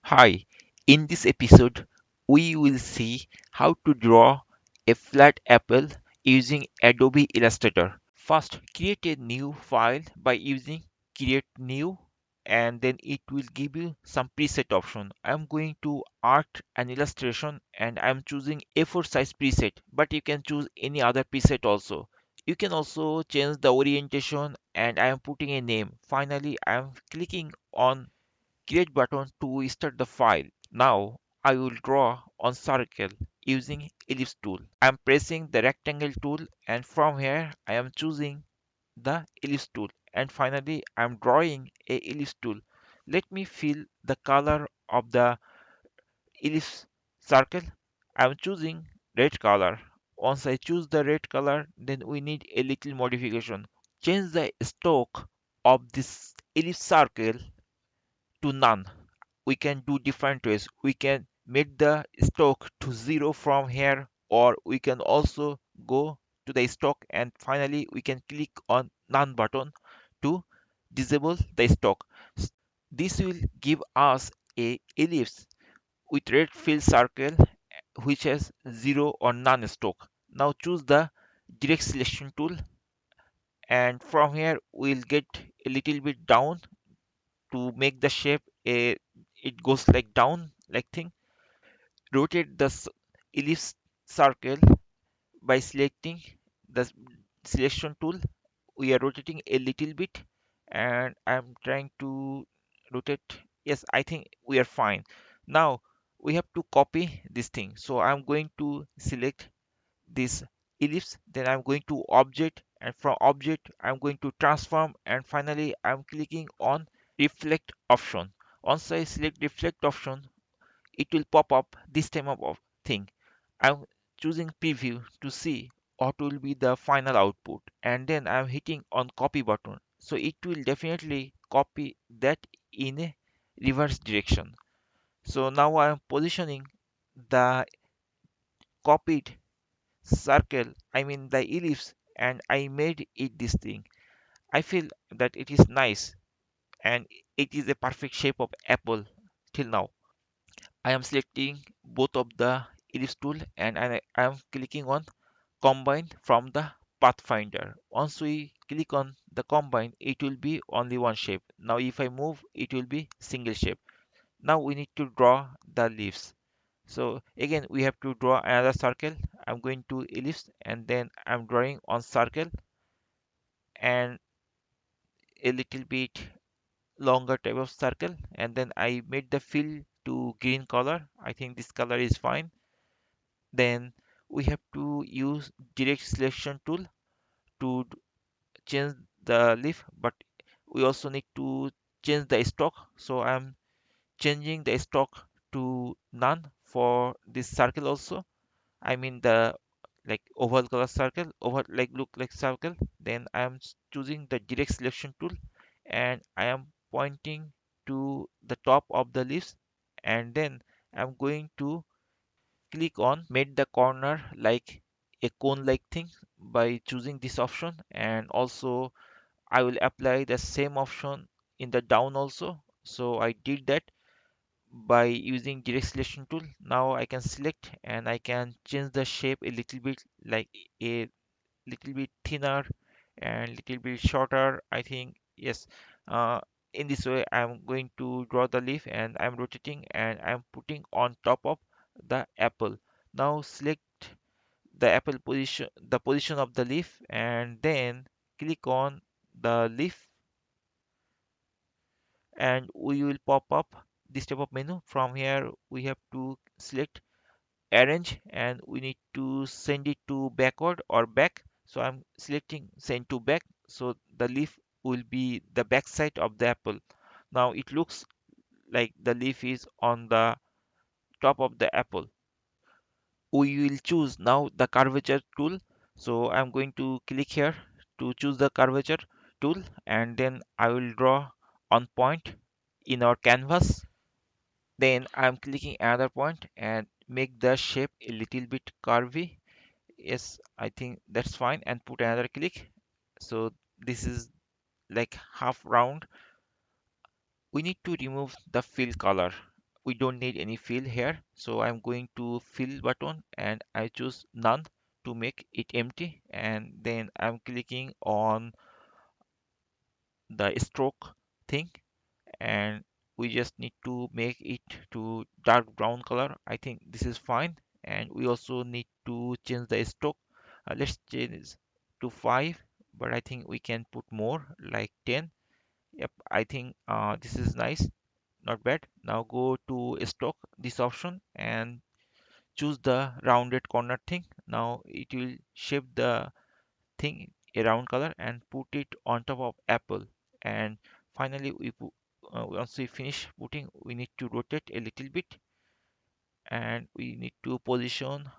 Hi, in this episode, we will see how to draw a flat apple using Adobe Illustrator. First, create a new file by using Create New, and then it will give you some preset option. I'm going to Art and Illustration, and I'm choosing A4 size preset, but you can choose any other preset also. You can also change the orientation, and I am putting a name. Finally, I am clicking on Create button to start the file. Now I will draw on circle using ellipse tool. I am pressing the rectangle tool, and from here I am choosing the ellipse tool, and finally I am drawing a ellipse tool. Let me fill the color of the ellipse circle. I am choosing red color. Once I choose the red color, then we need a little modification. Change the stroke of this ellipse circle to none. We can do different ways. We can make the stock to zero from here, or we can also go to the stock, and finally we can click on none button to disable the stock. This will give us a ellipse with red fill circle which has zero or none stock. Now choose the direct selection tool, and from here we'll get a little bit down to make the shape a it goes like down like thing. Rotate the ellipse circle by selecting the selection tool. We are rotating a little bit, and I'm trying to rotate. Yes, I think we are fine. Now we have to copy this thing, so I'm going to select this ellipse, then I'm going to object, and from object I'm going to transform, and finally I'm clicking on reflect option. Once I select reflect option, it will pop up this type of thing. I'm choosing preview to see what will be the final output, and then I'm hitting on copy button, so it will definitely copy that in a reverse direction. So now I'm positioning the copied circle, I mean the ellipse, and I made it this thing. I feel that it is nice, and it is a perfect shape of apple till now. I am selecting both of the ellipse tool, and I am clicking on combine from the pathfinder. Once we click on the combine, it will be only one shape. Now if I move, it will be single shape. Now we need to draw the leaves. So again we have to draw another circle. I'm going to ellipse, and then I'm drawing on circle and a little bit longer type of circle, and then I made the fill to green color. I think this color is fine. Then we have to use direct selection tool to change the leaf, but we also need to change the stock. So I'm changing the stock to none for this circle also. I mean the like oval color circle, over like look like circle. Then I am choosing the direct selection tool, and I am pointing to the top of the leaves, and then I'm going to click on made the corner like a cone like thing by choosing this option. And also I will apply the same option in the down also. So I did that by using direct selection tool. Now I can select, and I can change the shape a little bit, like a little bit thinner and little bit shorter, I think. Yes, uh, in this way I'm going to draw the leaf, and I'm rotating, and I'm putting on top of the apple. Now select the apple position, the position of the leaf, and then click on the leaf, and we will pop up this type of menu. From here we have to select arrange, and we need to send it to backward or back. So I'm selecting send to back, so the leaf will be the back side of the apple. Now it looks like the leaf is on the top of the apple. We will choose now the curvature tool. So I'm going to click here to choose the curvature tool, and then I will draw on point in our canvas. Then I'm clicking another point and make the shape a little bit curvy. Yes, I think that's fine, and put another click. So this is like half round. We need to remove the fill color. we don't need any fill here, so I'm going to fill button and I choose none to make it empty, and then I'm clicking on the stroke thing, and we just need to make it to dark brown color. I think this is fine, and we also need to change the stroke. Let's change to 5, but I think we can put more like 10. Yep, I think this is nice, not bad. Now go to stroke this option and choose the rounded corner thing. Now it will shape the thing a round color and put it on top of apple. And finally we put, once we finish putting, we need to rotate a little bit, and we need to position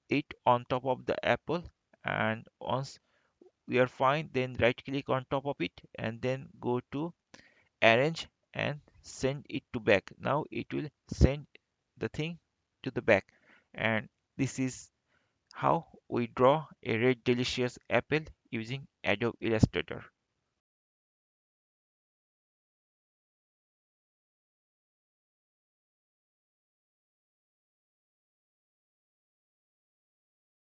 it on top of the apple. And once we are fine, then right click on top of it and then go to arrange and send it to back. Now it will send the thing to the back. And this is how we draw a red delicious apple using Adobe Illustrator.